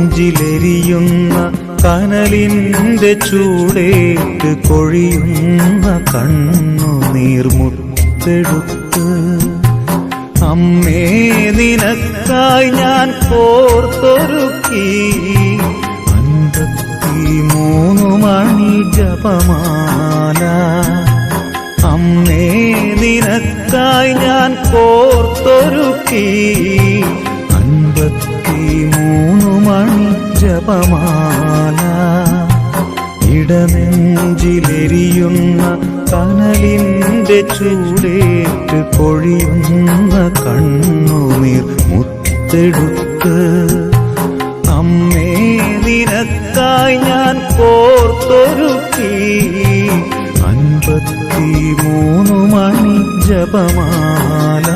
ഇടനെഞ്ചിലെരിയുന്ന കനലിന്റെ ചൂടേറ്റ് കൊഴിയുന്ന കണ്ണുനീർമുത്തെടുത്ത് അമ്മേ നിനക്കായി ഞാൻ കോർത്തൊരുക്കി 53 മണി ജപമാല. അമ്മേ നിനക്കായി ഞാൻ കോർത്തൊരുക്കി 53 മണി ജപമാല. ഇടനെഞ്ചിലെരിയുന്ന കനലിന്റെ ചൂടേറ്റ് കൊഴിയുന്ന കണ്ണുനീർ മുത്തെടുത്ത് അമ്മേ നിനക്കായി ഞാൻ കോർത്തൊരുക്കി 53 മണി ജപമാല.